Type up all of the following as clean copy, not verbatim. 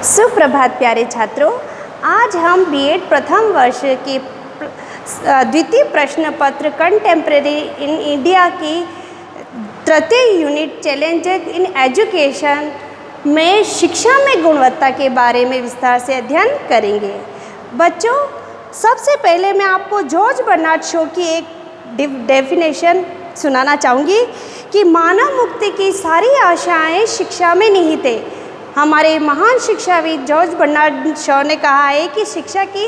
सुप्रभात प्यारे छात्रों, आज हम बीएड प्रथम वर्ष के द्वितीय प्रश्न पत्र कंटेम्प्रेरी इन इंडिया की तृतीय यूनिट चैलेंजेस इन एजुकेशन में शिक्षा में गुणवत्ता के बारे में विस्तार से अध्ययन करेंगे। बच्चों, सबसे पहले मैं आपको जॉर्ज बर्नार्ड शॉ की एक डेफिनेशन सुनाना चाहूँगी कि मानव मुक्ति की सारी आशाएं शिक्षा में निहित है। हमारे महान शिक्षाविद जॉर्ज बर्नार्ड शॉ ने कहा है कि शिक्षा की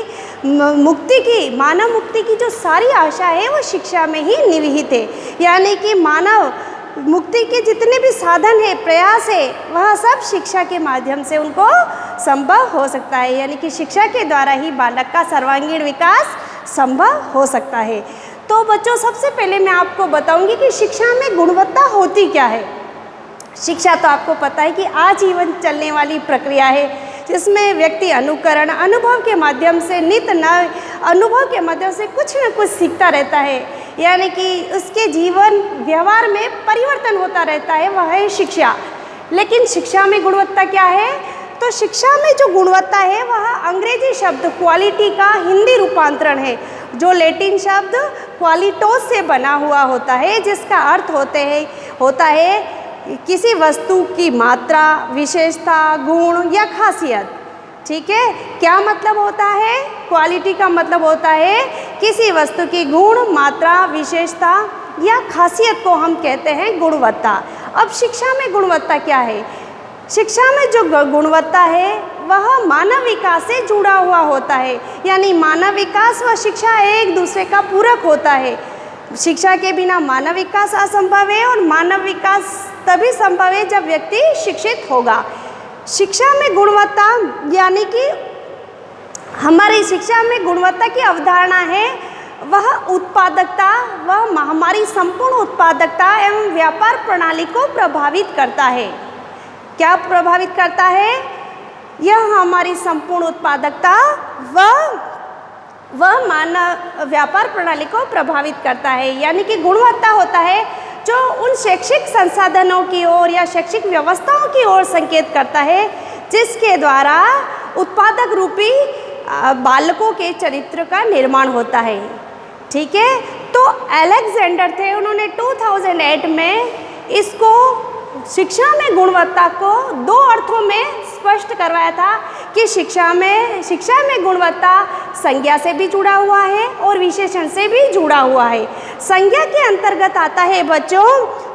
मानव मुक्ति की जो सारी आशा है वो शिक्षा में ही निहित है। यानी कि मानव मुक्ति के जितने भी साधन है, प्रयास है, वह सब शिक्षा के माध्यम से उनको संभव हो सकता है। यानी कि शिक्षा के द्वारा ही बालक का सर्वांगीण विकास संभव हो सकता है। तो बच्चों, सबसे पहले मैं आपको बताऊंगी कि शिक्षा में गुणवत्ता होती क्या है। शिक्षा तो आपको पता है कि आजीवन चलने वाली प्रक्रिया है, जिसमें व्यक्ति अनुकरण, अनुभव के माध्यम से नित नए अनुभव के माध्यम से कुछ न कुछ सीखता रहता है। यानी कि उसके जीवन व्यवहार में परिवर्तन होता रहता है, वह है शिक्षा। लेकिन शिक्षा में गुणवत्ता क्या है? तो शिक्षा में जो गुणवत्ता है वह अंग्रेजी शब्द क्वालिटी का हिंदी रूपांतरण है, जो लैटिन शब्द क्वालिटोस से बना हुआ होता है, जिसका अर्थ होता है किसी वस्तु की मात्रा, विशेषता, गुण या खासियत। ठीक है, क्या मतलब होता है? क्वालिटी का मतलब होता है किसी वस्तु की गुण, मात्रा, विशेषता या खासियत को हम कहते हैं गुणवत्ता। अब शिक्षा में गुणवत्ता क्या है? शिक्षा में जो गुणवत्ता है वह मानव विकास से जुड़ा हुआ होता है। यानी मानव विकास व शिक्षा एक दूसरे का पूरक होता है। शिक्षा के बिना मानव विकास असंभव है, और मानव विकास तभी संभव है जब व्यक्ति शिक्षित होगा। शिक्षा में गुणवत्ता यानी कि हमारी शिक्षा में गुणवत्ता की अवधारणा है वह उत्पादकता, वह हमारी संपूर्ण उत्पादकता एवं व्यापार प्रणाली को प्रभावित करता है। क्या प्रभावित करता है? यह हमारी संपूर्ण उत्पादकता वह मानव व्यापार प्रणाली को प्रभावित करता है। यानी कि गुणवत्ता होता है जो उन शैक्षिक संसाधनों की ओर या शैक्षिक व्यवस्थाओं की ओर संकेत करता है जिसके द्वारा उत्पादक रूपी बालकों के चरित्र का निर्माण होता है। ठीक है, तो अलेक्जेंडर थे, उन्होंने 2008 में इसको शिक्षा में गुणवत्ता को दो अर्थों में स्पष्ट करवाया था कि शिक्षा में गुणवत्ता संज्ञा से भी जुड़ा हुआ है और विशेषण से भी जुड़ा हुआ है। संज्ञा के अंतर्गत आता है बच्चों,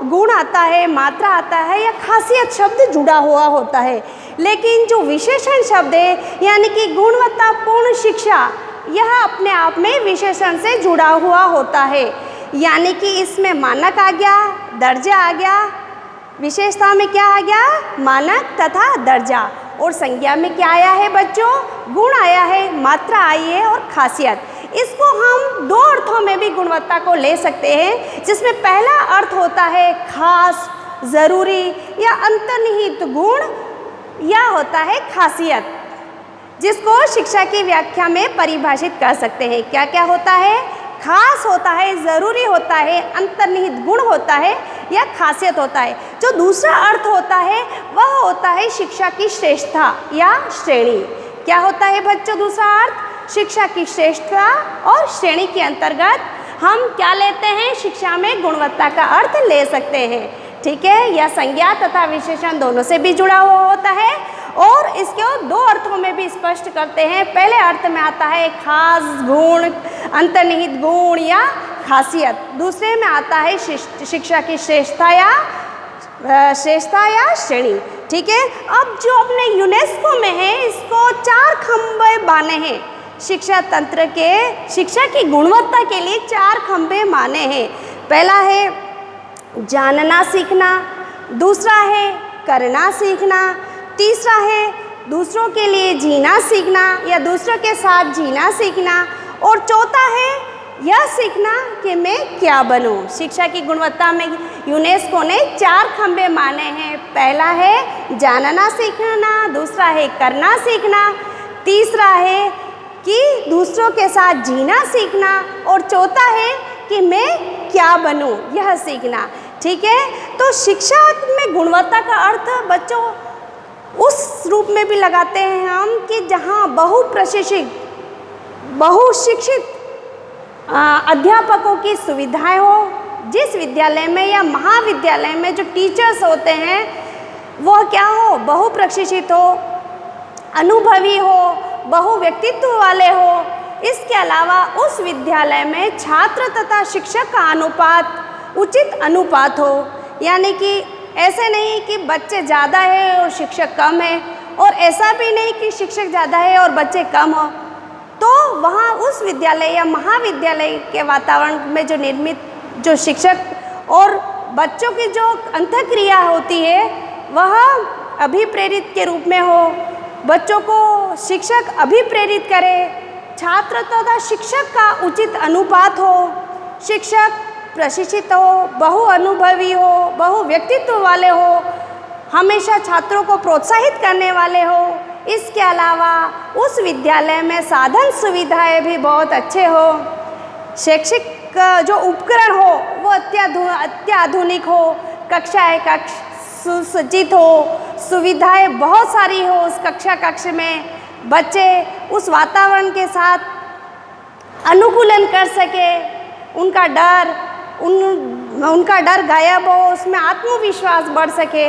गुण आता है, मात्रा आता है या खासियत शब्द जुड़ा हुआ होता है। लेकिन जो विशेषण शब्द है यानी कि गुणवत्तापूर्ण शिक्षा, यह अपने आप में विशेषण से जुड़ा हुआ होता है। यानी कि इसमें मानक आ गया, दर्जा आ गया, विशेषता में क्या आ गया? मानक तथा दर्जा। और संज्ञा में क्या आया है बच्चों? गुण आया है, मात्रा आई है और खासियत। इसको हम दो अर्थों में भी गुणवत्ता को ले सकते हैं, जिसमें पहला अर्थ होता है खास, ज़रूरी या अंतर्निहित गुण, या होता है खासियत, जिसको शिक्षा की व्याख्या में परिभाषित कर सकते हैं। क्या क्या होता है? खास होता है, ज़रूरी होता है, अंतर्निहित गुण होता है या खासियत होता है। जो दूसरा अर्थ होता है वह होता है शिक्षा की श्रेष्ठता या श्रेणी। क्या होता है बच्चों दूसरा अर्थ? शिक्षा की श्रेष्ठता और श्रेणी के अंतर्गत हम क्या लेते हैं? शिक्षा में गुणवत्ता का अर्थ ले सकते हैं। ठीक है, यह संज्ञा तथा विशेषण दोनों से भी जुड़ा हुआ होता है और इसको दो अर्थों में भी स्पष्ट करते हैं। पहले अर्थ में आता है खास गुण, अंतर्निहित गुण या खासियत। दूसरे में आता है शिक्षा की श्रेष्ठता या श्रेणी। ठीक है, अब जो अपने यूनेस्को में है, इसको 4 खंभे माने हैं शिक्षा तंत्र के। शिक्षा की गुणवत्ता के लिए 4 खंभे माने हैं। पहला है जानना सीखना, दूसरा है करना सीखना, तीसरा है दूसरों के लिए जीना सीखना या दूसरों के साथ जीना सीखना, और चौथा है यह सीखना कि मैं क्या बनूं। शिक्षा की गुणवत्ता में यूनेस्को ने 4 खंभे माने हैं। पहला है जानना सीखना, दूसरा है करना सीखना, तीसरा है कि दूसरों के साथ जीना सीखना, और चौथा है कि मैं क्या बनूं, यह सीखना। ठीक है, तो शिक्षा में गुणवत्ता का अर्थ बच्चों उस रूप में भी लगाते हैं हम कि जहाँ बहुशिक्षित अध्यापकों की सुविधाएं हो। जिस विद्यालय में या महाविद्यालय में जो टीचर्स होते हैं वह क्या हो, बहुप्रशिक्षित हो, अनुभवी हो, बहुव्यक्तित्व वाले हो। इसके अलावा उस विद्यालय में छात्र तथा शिक्षक का अनुपात उचित अनुपात हो, यानी कि ऐसे नहीं कि बच्चे ज़्यादा है और शिक्षक कम है, और ऐसा भी नहीं कि शिक्षक ज़्यादा है और बच्चे कम हो। तो वहाँ उस विद्यालय या महाविद्यालय के वातावरण में जो निर्मित जो शिक्षक और बच्चों की जो अंतःक्रिया होती है वह अभिप्रेरित के रूप में हो, बच्चों को शिक्षक अभिप्रेरित करे, छात्र तथा शिक्षक का उचित अनुपात हो, शिक्षक प्रशिक्षित हो, बहुअनुभवी हो, बहुव्यक्तित्व वाले हो, हमेशा छात्रों को प्रोत्साहित करने वाले हो। इसके अलावा उस विद्यालय में साधन सुविधाएं भी बहुत अच्छे हो, शैक्षिक जो उपकरण हो वो अत्याधुनिक हो, कक्ष सुसज्जित हो, सुविधाएं बहुत सारी हो उस कक्ष में, बच्चे उस वातावरण के साथ अनुकूलन कर सके, उनका डर गायब हो, उसमें आत्मविश्वास बढ़ सके,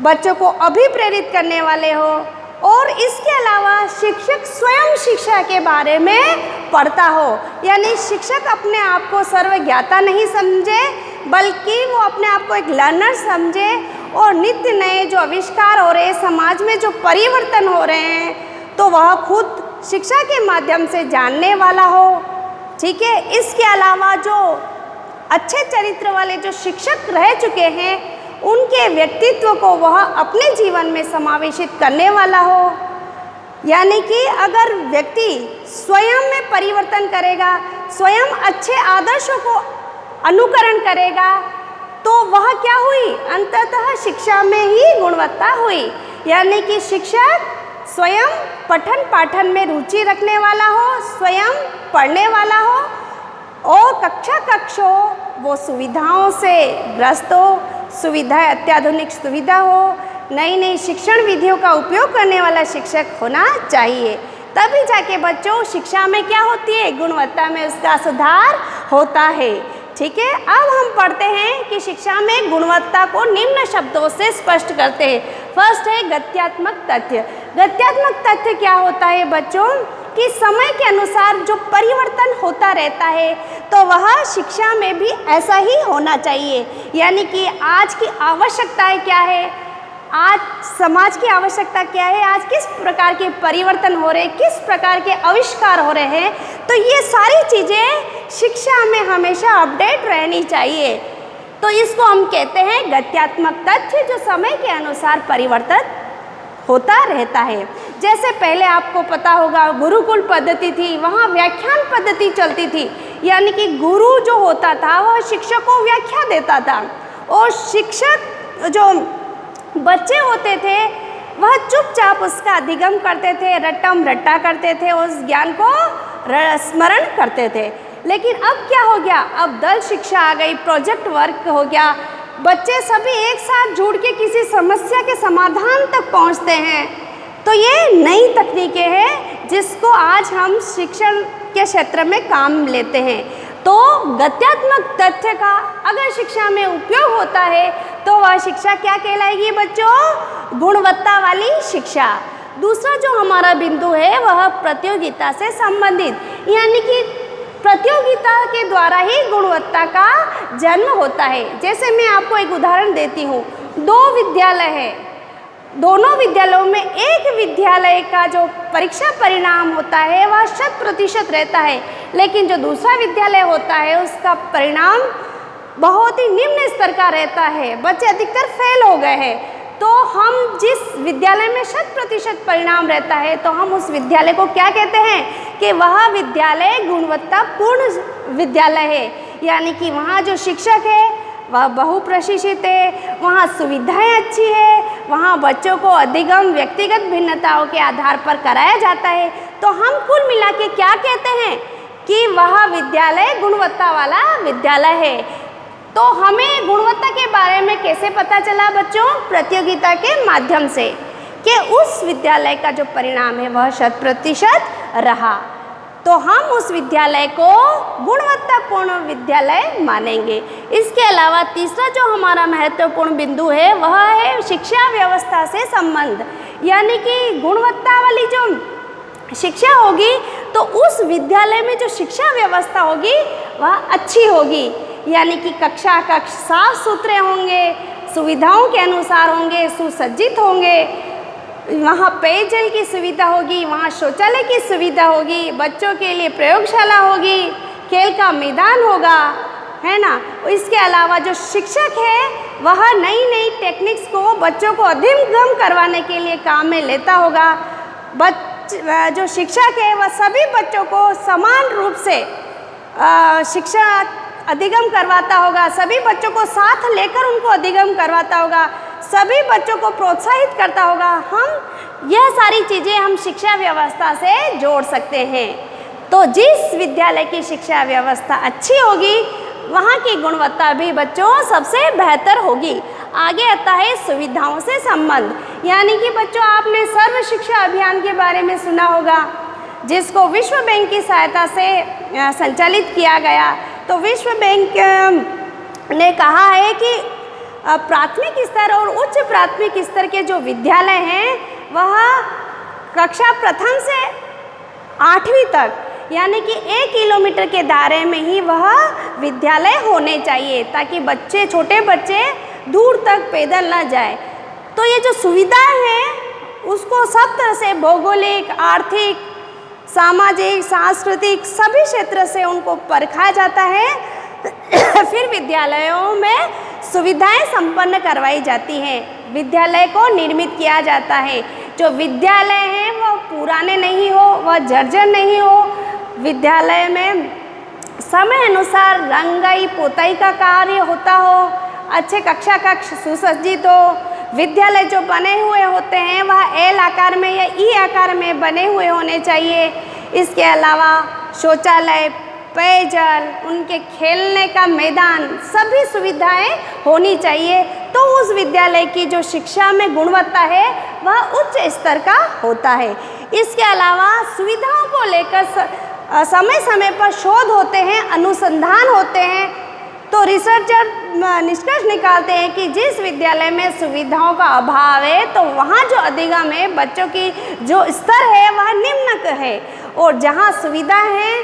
बच्चों को अभिप्रेरित करने वाले हो। और इसके अलावा शिक्षक स्वयं शिक्षा के बारे में पढ़ता हो, यानी शिक्षक अपने आप को सर्वज्ञाता नहीं समझे बल्कि वो अपने आप को एक लर्नर समझे, और नित्य नए जो आविष्कार हो रहे, समाज में जो परिवर्तन हो रहे हैं, तो वह खुद शिक्षा के माध्यम से जानने वाला हो। ठीक है। इसके अलावा जो अच्छे चरित्र वाले जो शिक्षक रह चुके हैं उनके व्यक्तित्व को वह अपने जीवन में समावेशित करने वाला हो, यानी कि अगर व्यक्ति स्वयं में परिवर्तन करेगा, स्वयं अच्छे आदर्शों को अनुकरण करेगा, तो वह क्या हुई, अंततः शिक्षा में ही गुणवत्ता हुई। यानी कि शिक्षक स्वयं पठन पाठन में रुचि रखने वाला हो, स्वयं पढ़ने वाला हो, और कक्ष हो वो सुविधाओं से ग्रस्त हो, सुविधाएं अत्याधुनिक सुविधा हो, नई नई शिक्षण विधियों का उपयोग करने वाला शिक्षक होना चाहिए। तभी जाके बच्चों शिक्षा में क्या होती है, गुणवत्ता में उसका सुधार होता है। ठीक है। अब हम पढ़ते हैं कि शिक्षा में गुणवत्ता को निम्न शब्दों से स्पष्ट करते हैं। फर्स्ट है गत्यात्मक तथ्य। गत्यात्मक तथ्य क्या होता है बच्चों, कि समय के अनुसार जो परिवर्तन होता रहता है तो वह शिक्षा में भी ऐसा ही होना चाहिए। यानी कि आज की आवश्यकताएं क्या है, आज समाज की आवश्यकता क्या है, आज किस प्रकार के परिवर्तन हो रहे हैं, किस प्रकार के आविष्कार हो रहे हैं, तो ये सारी चीज़ें शिक्षा में हमेशा अपडेट रहनी चाहिए। तो इसको हम कहते हैं गत्यात्मक तथ्य, जो समय के अनुसार परिवर्तन होता रहता है। जैसे पहले आपको पता होगा गुरुकुल पद्धति थी, वहाँ व्याख्यान पद्धति चलती थी, यानी कि गुरु जो होता था वह शिक्षक को व्याख्या देता था, और शिक्षक जो बच्चे होते थे वह चुपचाप उसका अधिगम करते थे, रट्टम रट्टा करते थे, उस ज्ञान को स्मरण करते थे। लेकिन अब क्या हो गया, अब दल शिक्षा आ गई, प्रोजेक्ट वर्क हो गया, बच्चे सभी एक साथ जुड़ के किसी समस्या के समाधान तक पहुंचते हैं। तो ये नई तकनीकें हैं जिसको आज हम शिक्षण के क्षेत्र में काम लेते हैं। तो गत्यात्मक तथ्य का अगर शिक्षा में उपयोग होता है तो वह शिक्षा क्या कहलाएगी बच्चों, गुणवत्ता वाली शिक्षा। दूसरा जो हमारा बिंदु है वह प्रतियोगिता से संबंधित, यानी कि प्रतियोगिता के द्वारा ही गुणवत्ता का जन्म होता है। जैसे मैं आपको एक उदाहरण देती हूँ, दो विद्यालय है, दोनों विद्यालयों में एक विद्यालय का जो परीक्षा परिणाम होता है वह 100% रहता है, लेकिन जो दूसरा विद्यालय होता है उसका परिणाम बहुत ही निम्न स्तर का रहता है, बच्चे अधिकतर फेल हो गए हैं। तो हम जिस विद्यालय में 100% परिणाम रहता है तो हम उस विद्यालय को क्या कहते हैं कि वह विद्यालय गुणवत्तापूर्ण विद्यालय है, यानी कि वहाँ जो शिक्षक है वह बहुप्रशिक्षित है, वहाँ सुविधाएं अच्छी है, वहाँ बच्चों को अधिगम व्यक्तिगत भिन्नताओं के आधार पर कराया जाता है। तो हम कुल मिला के क्या कहते हैं कि वह विद्यालय गुणवत्ता वाला विद्यालय है। तो हमें गुणवत्ता के बारे में कैसे पता चला बच्चों, प्रतियोगिता के माध्यम से, कि उस विद्यालय का जो परिणाम है वह 100% रहा, तो हम उस विद्यालय को गुणवत्तापूर्ण विद्यालय मानेंगे। इसके अलावा तीसरा जो हमारा महत्वपूर्ण बिंदु है वह है शिक्षा व्यवस्था से संबंध, यानी कि गुणवत्ता वाली जो शिक्षा होगी तो उस विद्यालय में जो शिक्षा व्यवस्था होगी वह अच्छी होगी, यानी कि कक्षा कक्ष साफ सुथरे होंगे, सुविधाओं के अनुसार होंगे, सुसज्जित होंगे, वहाँ पेयजल की सुविधा होगी, वहाँ शौचालय की सुविधा होगी, बच्चों के लिए प्रयोगशाला होगी, खेल का मैदान होगा, है ना। इसके अलावा जो शिक्षक है वह नई नई टेक्निक्स को बच्चों को अधिगम करवाने के लिए काम में लेता होगा। जो शिक्षक है वह सभी बच्चों को समान रूप से शिक्षा अधिगम करवाता होगा, सभी बच्चों को साथ लेकर उनको अधिगम करवाता होगा, सभी बच्चों को प्रोत्साहित करता होगा। हम यह सारी चीज़ें हम शिक्षा व्यवस्था से जोड़ सकते हैं। तो जिस विद्यालय की शिक्षा व्यवस्था अच्छी होगी वहाँ की गुणवत्ता भी बच्चों सबसे बेहतर होगी। आगे आता है सुविधाओं से संबंध, यानी कि बच्चों आपने सर्व शिक्षा अभियान के बारे में सुना होगा, जिसको विश्व बैंक की सहायता से संचालित किया गया। तो विश्व बैंक ने कहा है कि प्राथमिक स्तर और उच्च प्राथमिक स्तर के जो विद्यालय हैं वह कक्षा प्रथम से 8वीं तक, यानी कि 1 किलोमीटर के दायरे में ही वह विद्यालय होने चाहिए, ताकि बच्चे, छोटे बच्चे दूर तक पैदल ना जाए। तो ये जो सुविधाएं हैं उसको सब तरह से भौगोलिक, आर्थिक, सामाजिक, सांस्कृतिक सभी क्षेत्र से उनको परखा जाता है फिर विद्यालयों में सुविधाएं संपन्न करवाई जाती हैं, विद्यालय को निर्मित किया जाता है। जो विद्यालय हैं वह पुराने नहीं हो, वह जर्जर नहीं हो, विद्यालय में समय अनुसार रंगाई पोताई का कार्य होता हो, अच्छे कक्षा कक्ष सुसज्जित हो, विद्यालय जो बने हुए होते हैं वह एल आकार में या ई आकार में बने हुए होने चाहिए। इसके अलावा शौचालय, पेयजल, उनके खेलने का मैदान, सभी सुविधाएं होनी चाहिए। तो उस विद्यालय की जो शिक्षा में गुणवत्ता है वह उच्च स्तर का होता है। इसके अलावा सुविधाओं को लेकर समय समय पर शोध होते हैं, अनुसंधान होते हैं। तो रिसर्चर निष्कर्ष निकालते हैं कि जिस विद्यालय में सुविधाओं का अभाव है तो वहाँ जो अधिगम है, बच्चों की जो स्तर है वह निम्न है, और जहाँ सुविधा है,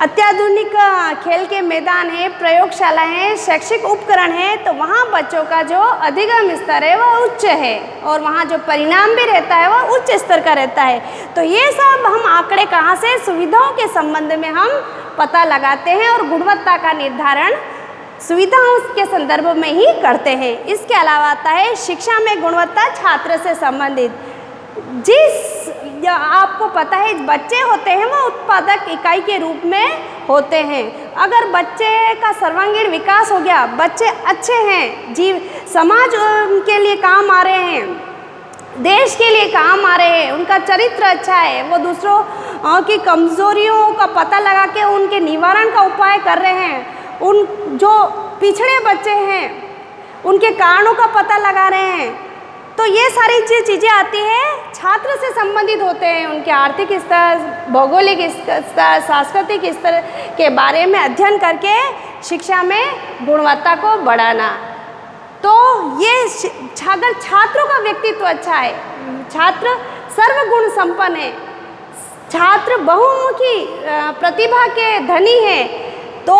अत्याधुनिक खेल के मैदान है, प्रयोगशाला है, शैक्षिक उपकरण है, तो वहाँ बच्चों का जो अधिगम स्तर है वह उच्च है, और वहाँ जो परिणाम भी रहता है वह उच्च स्तर का रहता है। तो ये सब हम आंकड़े कहाँ से, सुविधाओं के संबंध में हम पता लगाते हैं और गुणवत्ता का निर्धारण सुविधाओं के संदर्भ में ही करते हैं। इसके अलावा आता है शिक्षा में गुणवत्ता छात्र से संबंधित। आपको पता है बच्चे होते हैं वह उत्पादक इकाई के रूप में होते हैं। अगर बच्चे का सर्वांगीण विकास हो गया, बच्चे अच्छे हैं, समाज के लिए काम आ रहे हैं, देश के लिए काम आ रहे हैं, उनका चरित्र अच्छा है, वो दूसरों की कमजोरियों का पता लगा के उनके निवारण का उपाय कर रहे हैं, उन जो पिछड़े बच्चे हैं उनके कारणों का पता लगा रहे हैं। तो ये सारी चीज़ें आती हैं छात्र से संबंधित होते हैं, उनके आर्थिक स्तर, भौगोलिक स्तर, सांस्कृतिक स्तर के बारे में अध्ययन करके शिक्षा में गुणवत्ता को बढ़ाना। तो ये अगर छात्रों का व्यक्तित्व अच्छा है, छात्र सर्वगुण संपन्न है, छात्र बहुमुखी प्रतिभा के धनी है, तो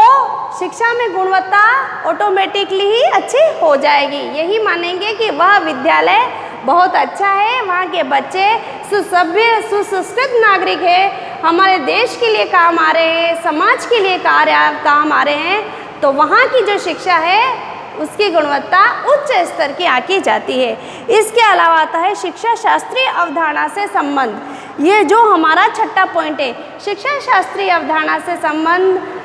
शिक्षा में गुणवत्ता ऑटोमेटिकली ही अच्छी हो जाएगी। यही मानेंगे कि वह विद्यालय बहुत अच्छा है, वहाँ के बच्चे सुसभ्य सुसंस्कृत नागरिक है, हमारे देश के लिए काम आ रहे हैं, समाज के लिए काम आ रहे हैं। तो वहाँ की जो शिक्षा है उसकी गुणवत्ता उच्च स्तर की आंकी जाती है। इसके अलावा आता है शिक्षा शास्त्रीय अवधारणा से संबंध। ये जो हमारा छठा पॉइंट है, शिक्षा शास्त्रीय अवधारणा से संबंध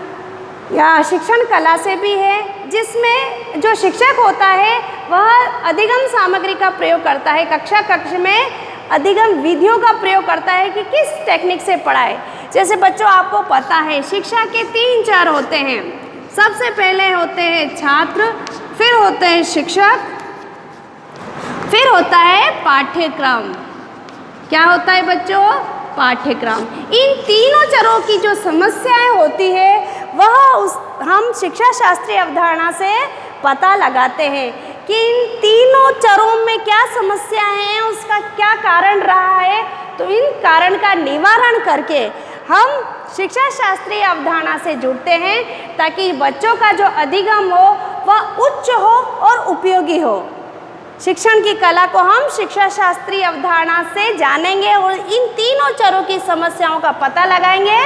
या शिक्षण कला से भी है, जिसमें जो शिक्षक होता है वह अधिगम सामग्री का प्रयोग करता है, कक्षा कक्ष में अधिगम विधियों का प्रयोग करता है कि किस टेक्निक से पढ़ाए। जैसे बच्चों आपको पता है शिक्षा के 3-4 होते हैं। सबसे पहले होते हैं छात्र, फिर होते हैं शिक्षक, फिर होता है पाठ्यक्रम। क्या होता है बच्चों? पाठ्यक्रम। इन तीनों चरों की जो समस्याएं होती है वह हम शिक्षा शास्त्रीय अवधारणा से पता लगाते हैं कि इन तीनों चरों में क्या समस्या है, उसका क्या कारण रहा है। तो इन कारण का निवारण करके हम शिक्षा शास्त्रीय अवधारणा से जुड़ते हैं ताकि बच्चों का जो अधिगम हो वह उच्च हो और उपयोगी हो। शिक्षण की कला को हम शिक्षा शास्त्रीय अवधारणा से जानेंगे और इन तीनों चरों की समस्याओं का पता लगाएंगे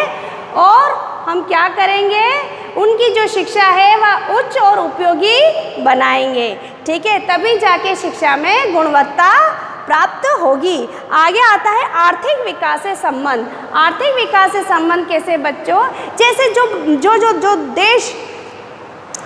और हम क्या करेंगे, उनकी जो शिक्षा है वह उच्च और उपयोगी बनाएंगे। ठीक है, तभी जाके शिक्षा में गुणवत्ता प्राप्त होगी। आगे आता है आर्थिक विकास से संबंध। आर्थिक विकास से संबंध कैसे बच्चों? जैसे जो देश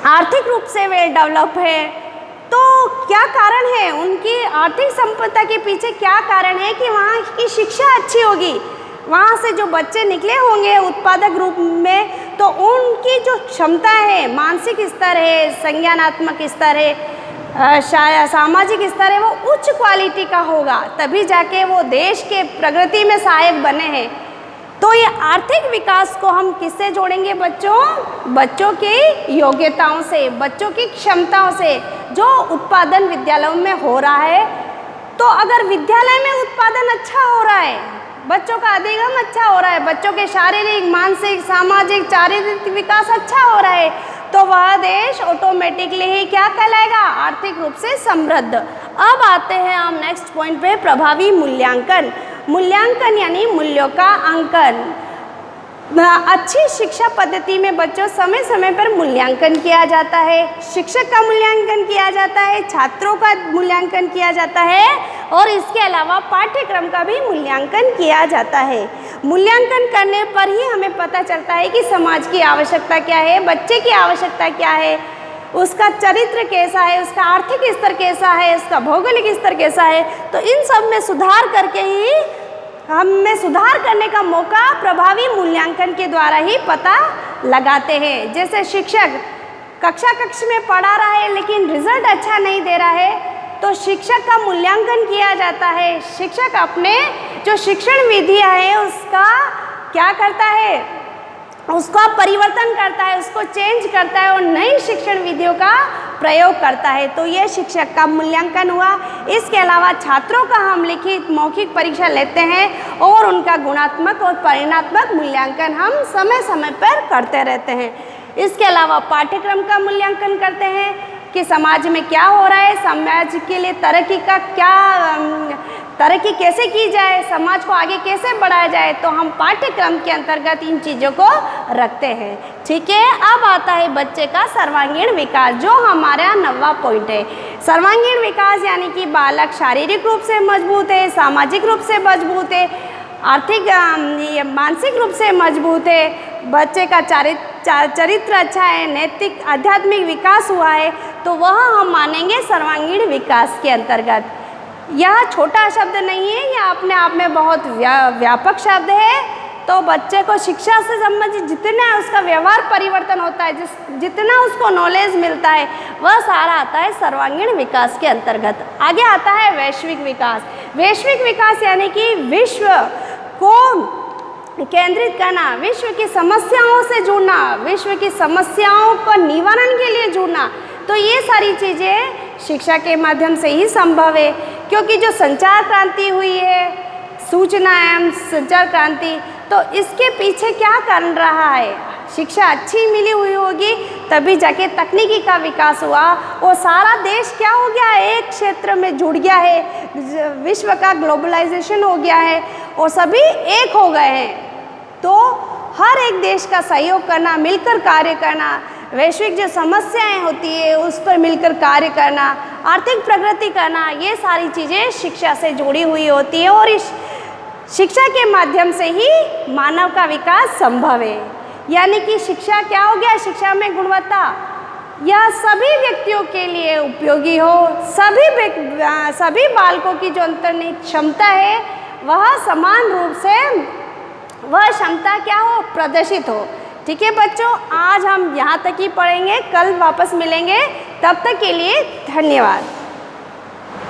आर्थिक रूप से वेल डेवलप है तो क्या कारण है, उनकी आर्थिक संपदा के पीछे क्या कारण है कि वहाँ की शिक्षा अच्छी होगी। वहाँ से जो बच्चे निकले होंगे उत्पादक रूप में तो उनकी जो क्षमता है, मानसिक स्तर है, संज्ञानात्मक स्तर है, सामाजिक स्तर है, वो उच्च क्वालिटी का होगा, तभी जाके वो देश के प्रगति में सहायक बने हैं। तो ये आर्थिक विकास को हम किससे जोड़ेंगे बच्चों? बच्चों की योग्यताओं से, बच्चों की क्षमताओं से, जो उत्पादन विद्यालयों में हो रहा है। तो अगर विद्यालय में उत्पादन अच्छा हो रहा है, बच्चों का अधिगम अच्छा हो रहा है, बच्चों के शारीरिक, मानसिक, सामाजिक, चारित्रिक विकास अच्छा हो रहा है, तो वह देश ऑटोमेटिकली ही क्या कहलाएगा? आर्थिक रूप से समृद्ध। अब आते हैं हम नेक्स्ट पॉइंट पे, प्रभावी मूल्यांकन। मूल्यांकन यानी मूल्यों का अंकन। अच्छी शिक्षा पद्धति में बच्चों समय समय पर मूल्यांकन किया जाता है, शिक्षक का मूल्यांकन किया जाता है, छात्रों का मूल्यांकन किया जाता है और इसके अलावा पाठ्यक्रम का भी मूल्यांकन किया जाता है। मूल्यांकन करने पर ही हमें पता चलता है कि समाज की आवश्यकता क्या है, बच्चे की आवश्यकता क्या है, उसका चरित्र कैसा है, उसका आर्थिक स्तर कैसा है, उसका भौगोलिक स्तर कैसा है। तो इन सब में सुधार करके ही हमें सुधार करने का मौका प्रभावी मूल्यांकन के द्वारा ही पता लगाते हैं। जैसे शिक्षक कक्ष में पढ़ा रहा है लेकिन रिजल्ट अच्छा नहीं दे रहा है तो शिक्षक का मूल्यांकन किया जाता है। शिक्षक अपने जो शिक्षण विधियाँ है उसका क्या करता है, उसका परिवर्तन करता है, उसको चेंज करता है और नई शिक्षण विधियों का प्रयोग करता है। तो ये शिक्षक का मूल्यांकन हुआ। इसके अलावा छात्रों का हम लिखित मौखिक परीक्षा लेते हैं और उनका गुणात्मक और परिणात्मक मूल्यांकन हम समय समय पर करते रहते हैं। इसके अलावा पाठ्यक्रम का मूल्यांकन करते हैं कि समाज में क्या हो रहा है, समाज के लिए तरक्की कैसे की जाए, समाज को आगे कैसे बढ़ाया जाए, तो हम पाठ्यक्रम के अंतर्गत इन चीज़ों को रखते हैं। ठीक है, अब आता है बच्चे का सर्वांगीण विकास, जो हमारा 9वां पॉइंट है। सर्वांगीण विकास यानी कि बालक शारीरिक रूप से मजबूत है, सामाजिक रूप से मजबूत है, आर्थिक मानसिक रूप से मजबूत है, बच्चे का चरित्र अच्छा है, नैतिक आध्यात्मिक विकास हुआ है, तो वह हम मानेंगे सर्वांगीण विकास के अंतर्गत। यह छोटा शब्द नहीं है, यह अपने आप में बहुत व्यापक शब्द है। तो बच्चे को शिक्षा से संबंधित जितना उसका व्यवहार परिवर्तन होता है, जितना उसको नॉलेज मिलता है, वह सारा आता है सर्वांगीण विकास के अंतर्गत। आगे आता है वैश्विक विकास। वैश्विक विकास यानी कि विश्व को केंद्रित करना, विश्व की समस्याओं से जुड़ना, विश्व की समस्याओं का निवारण के लिए जुड़ना। तो ये सारी चीज़ें शिक्षा के माध्यम से ही संभव है, क्योंकि जो संचार क्रांति हुई है, सूचना एवं संचार क्रांति, तो इसके पीछे क्या कारण रहा है? शिक्षा अच्छी मिली हुई होगी तभी जाके तकनीकी का विकास हुआ और सारा देश क्या हो गया, एक क्षेत्र में जुड़ गया है, विश्व का ग्लोबलाइजेशन हो गया है और सभी एक हो गए हैं। तो हर एक देश का सहयोग करना, मिलकर कार्य करना, वैश्विक जो समस्याएं होती है उस पर मिलकर कार्य करना, आर्थिक प्रगति करना, ये सारी चीज़ें शिक्षा से जुड़ी हुई होती है और इस शिक्षा के माध्यम से ही मानव का विकास संभव है। यानी कि शिक्षा क्या हो गया, शिक्षा में गुणवत्ता, यह सभी व्यक्तियों के लिए उपयोगी हो, सभी बालकों की जो अंतर्निहित क्षमता है वह समान रूप से वह क्षमता क्या हो, प्रदर्शित हो। ठीक है बच्चों, आज हम यहाँ तक ही पढ़ेंगे, कल वापस मिलेंगे, तब तक के लिए धन्यवाद।